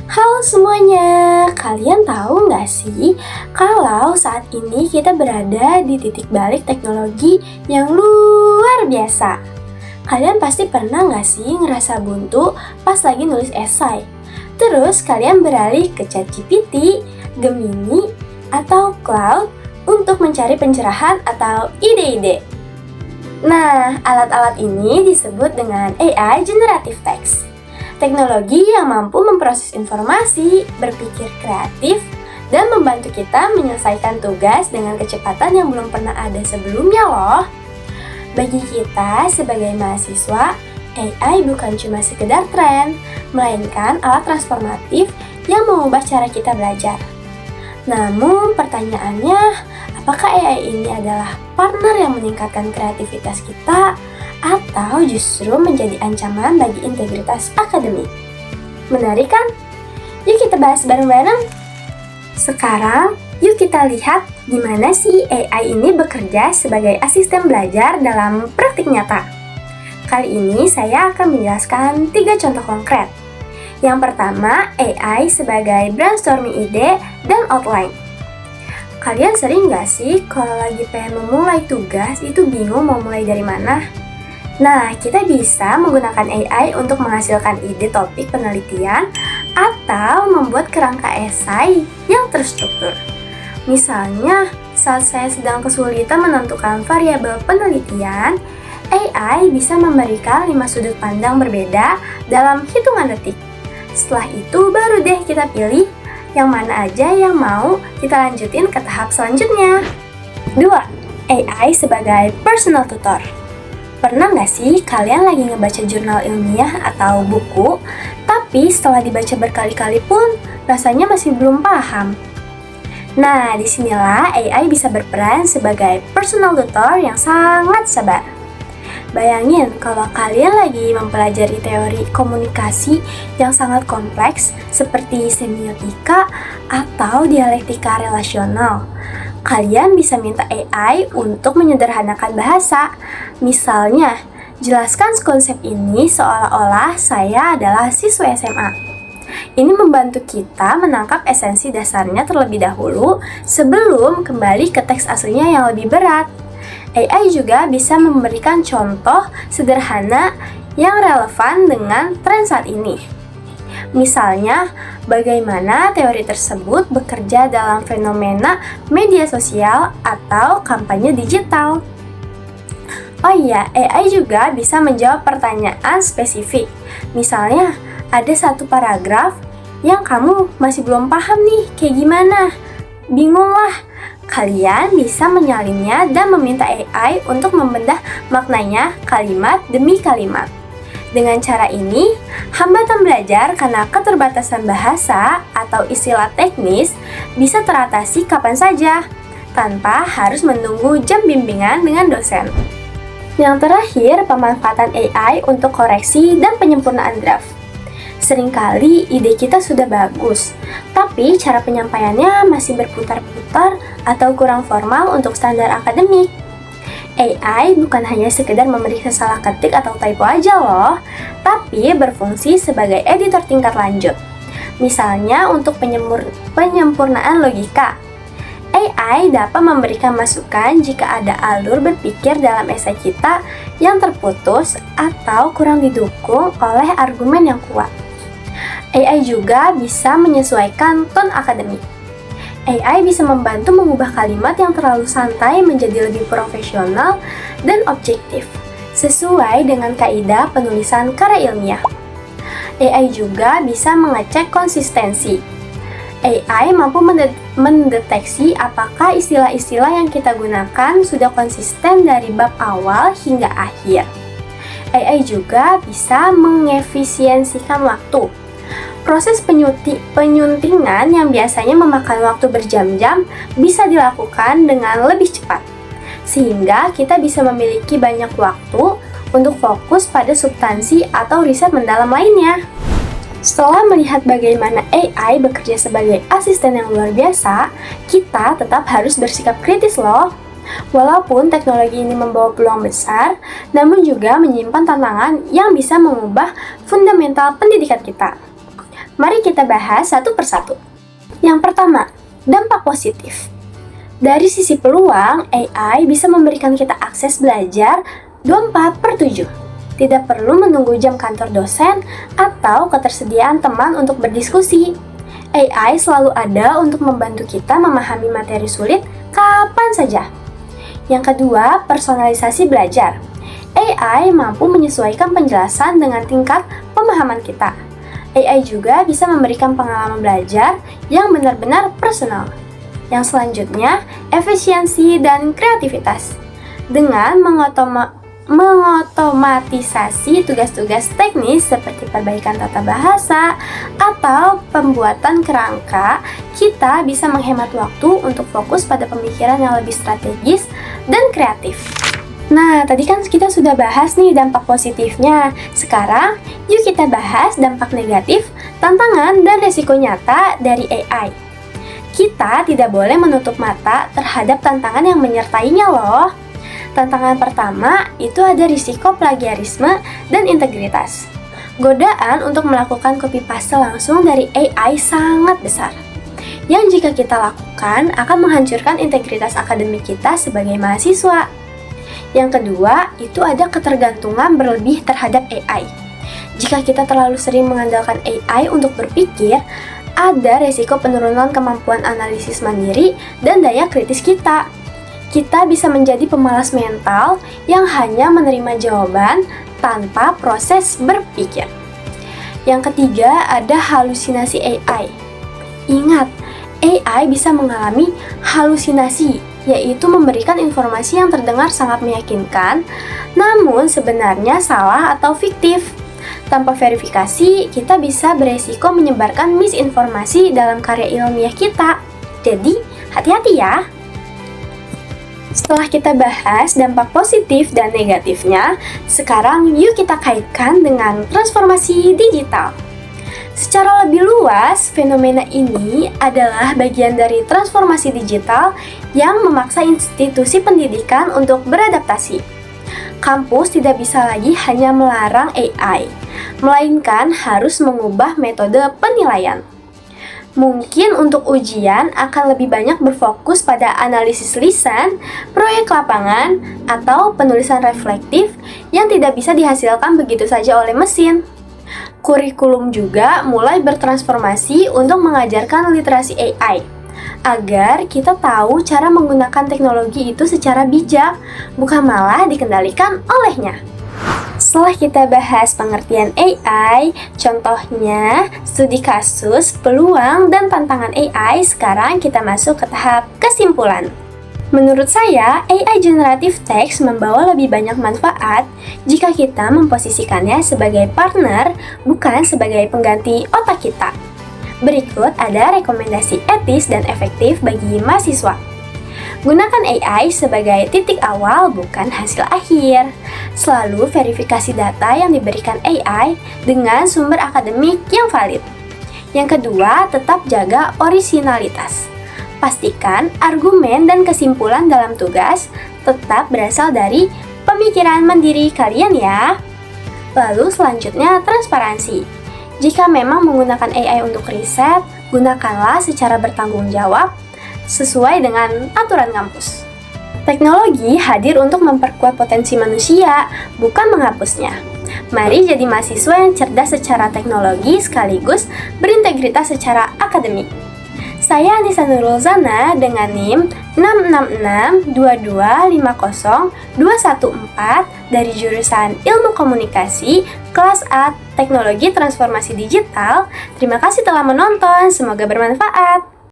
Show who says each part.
Speaker 1: Halo semuanya, kalian tahu nggak sih kalau saat ini kita berada di titik balik teknologi yang luar biasa? Kalian pasti pernah nggak sih ngerasa buntu pas lagi nulis esai? Terus kalian beralih ke ChatGPT, Gemini, atau Claude untuk mencari pencerahan atau ide-ide. Nah, alat-alat ini disebut dengan AI Generative Text. Teknologi yang mampu memproses informasi, berpikir kreatif, dan membantu kita menyelesaikan tugas dengan kecepatan yang belum pernah ada sebelumnya loh. Bagi kita sebagai mahasiswa, AI bukan cuma sekedar tren, melainkan alat transformatif yang mengubah cara kita belajar. Namun pertanyaannya, apakah AI ini adalah partner yang meningkatkan kreativitas kita? Atau justru menjadi ancaman bagi integritas akademik? Menarik kan? Yuk kita bahas bareng-bareng. Sekarang, yuk kita lihat gimana sih AI ini bekerja sebagai asisten belajar dalam praktik nyata. Kali ini saya akan menjelaskan 3 contoh konkret. Yang pertama, AI sebagai brainstorming ide dan outline. Kalian sering nggak sih kalau lagi pengen memulai tugas itu bingung mau mulai dari mana? Nah, kita bisa menggunakan AI untuk menghasilkan ide topik penelitian atau membuat kerangka esai yang terstruktur. Misalnya, saat saya sedang kesulitan menentukan variabel penelitian, AI bisa memberikan 5 sudut pandang berbeda dalam hitungan detik. Setelah itu baru deh kita pilih yang mana aja yang mau kita lanjutin ke tahap selanjutnya. 2. AI sebagai personal tutor. Pernah nggak sih kalian lagi ngebaca jurnal ilmiah atau buku, tapi setelah dibaca berkali-kali pun rasanya masih belum paham? Nah, disinilah AI bisa berperan sebagai personal tutor yang sangat sabar. Bayangin kalau kalian lagi mempelajari teori komunikasi yang sangat kompleks seperti semiotika atau dialektika relasional. Kalian bisa minta AI untuk menyederhanakan bahasa. Misalnya, jelaskan konsep ini seolah-olah saya adalah siswa SMA. Ini membantu kita menangkap esensi dasarnya terlebih dahulu sebelum kembali ke teks aslinya yang lebih berat. AI juga bisa memberikan contoh sederhana yang relevan dengan tren saat ini. Misalnya, bagaimana teori tersebut bekerja dalam fenomena media sosial atau kampanye digital. Oh iya, AI juga bisa menjawab pertanyaan spesifik. Misalnya, ada satu paragraf yang kamu masih belum paham nih, kayak gimana? Bingung lah. Kalian bisa menyalinnya dan meminta AI untuk membedah maknanya kalimat demi kalimat. Dengan cara ini, hambatan belajar karena keterbatasan bahasa atau istilah teknis bisa teratasi kapan saja, tanpa harus menunggu jam bimbingan dengan dosen. Yang terakhir, pemanfaatan AI untuk koreksi dan penyempurnaan draft. Seringkali ide kita sudah bagus, tapi cara penyampaiannya masih berputar-putar atau kurang formal untuk standar akademik. AI bukan hanya sekedar memeriksa salah ketik atau typo aja loh, tapi berfungsi sebagai editor tingkat lanjut. Misalnya untuk penyempurnaan logika. AI dapat memberikan masukan jika ada alur berpikir dalam esai kita yang terputus atau kurang didukung oleh argumen yang kuat. AI juga bisa menyesuaikan ton akademik. AI bisa membantu mengubah kalimat yang terlalu santai menjadi lebih profesional dan objektif, sesuai dengan kaidah penulisan karya ilmiah. AI juga bisa mengecek konsistensi. AI mampu mendeteksi apakah istilah-istilah yang kita gunakan sudah konsisten dari bab awal hingga akhir. AI juga bisa mengefisiensikan waktu. Proses penyuntingan yang biasanya memakan waktu berjam-jam bisa dilakukan dengan lebih cepat, sehingga kita bisa memiliki banyak waktu untuk fokus pada substansi atau riset mendalam lainnya. Setelah melihat bagaimana AI bekerja sebagai asisten yang luar biasa, kita tetap harus bersikap kritis loh. Walaupun teknologi ini membawa peluang besar, namun juga menyimpan tantangan yang bisa mengubah fundamental pendidikan kita. Mari kita bahas satu persatu. Yang pertama, dampak positif. Dari sisi peluang, AI bisa memberikan kita akses belajar 24/7. Tidak perlu menunggu jam kantor dosen atau ketersediaan teman untuk berdiskusi. AI selalu ada untuk membantu kita memahami materi sulit kapan saja. Yang kedua, personalisasi belajar. AI mampu menyesuaikan penjelasan dengan tingkat pemahaman kita. AI juga bisa memberikan pengalaman belajar yang benar-benar personal. Yang selanjutnya, efisiensi dan kreativitas. Dengan mengotomatisasi tugas-tugas teknis seperti perbaikan tata bahasa atau pembuatan kerangka, kita bisa menghemat waktu untuk fokus pada pemikiran yang lebih strategis dan kreatif. Nah, tadi kan kita sudah bahas nih dampak positifnya. Sekarang, yuk kita bahas dampak negatif, tantangan, dan risiko nyata dari AI. Kita tidak boleh menutup mata terhadap tantangan yang menyertainya loh. Tantangan pertama itu ada risiko plagiarisme dan integritas. Godaan untuk melakukan copy paste langsung dari AI sangat besar, yang jika kita lakukan akan menghancurkan integritas akademik kita sebagai mahasiswa. Yang kedua, itu ada ketergantungan berlebih terhadap AI. Jika kita terlalu sering mengandalkan AI untuk berpikir, ada resiko penurunan kemampuan analisis mandiri dan daya kritis kita. Kita bisa menjadi pemalas mental yang hanya menerima jawaban tanpa proses berpikir. Yang ketiga, ada halusinasi AI. Ingat, AI bisa mengalami halusinasi, yaitu memberikan informasi yang terdengar sangat meyakinkan, namun sebenarnya salah atau fiktif. Tanpa verifikasi, kita bisa beresiko menyebarkan misinformasi dalam karya ilmiah kita. Jadi, hati-hati ya! Setelah kita bahas dampak positif dan negatifnya, sekarang yuk kita kaitkan dengan transformasi digital. Secara lebih luas, fenomena ini adalah bagian dari transformasi digital yang memaksa institusi pendidikan untuk beradaptasi. Kampus tidak bisa lagi hanya melarang AI, melainkan harus mengubah metode penilaian. Mungkin untuk ujian akan lebih banyak berfokus pada analisis lisan, proyek lapangan, atau penulisan reflektif yang tidak bisa dihasilkan begitu saja oleh mesin. Kurikulum juga mulai bertransformasi untuk mengajarkan literasi AI, agar kita tahu cara menggunakan teknologi itu secara bijak, bukan malah dikendalikan olehnya. Setelah kita bahas pengertian AI, contohnya, studi kasus, peluang, dan tantangan AI, sekarang kita masuk ke tahap kesimpulan. Menurut saya, AI generative text membawa lebih banyak manfaat jika kita memposisikannya sebagai partner, bukan sebagai pengganti otak kita. Berikut ada rekomendasi etis dan efektif bagi mahasiswa. Gunakan AI sebagai titik awal, bukan hasil akhir. Selalu verifikasi data yang diberikan AI dengan sumber akademik yang valid. Yang kedua, tetap jaga orisinalitas. Pastikan argumen dan kesimpulan dalam tugas tetap berasal dari pemikiran mandiri kalian ya. Lalu selanjutnya, transparansi. Jika memang menggunakan AI untuk riset, gunakanlah secara bertanggung jawab sesuai dengan aturan kampus. Teknologi hadir untuk memperkuat potensi manusia, bukan menghapusnya. Mari jadi mahasiswa yang cerdas secara teknologi sekaligus berintegritas secara akademik. Saya Anissa Nurulzana dengan NIM 66622502214 dari jurusan Ilmu Komunikasi, kelas A Teknologi Transformasi Digital. Terima kasih telah menonton, semoga bermanfaat.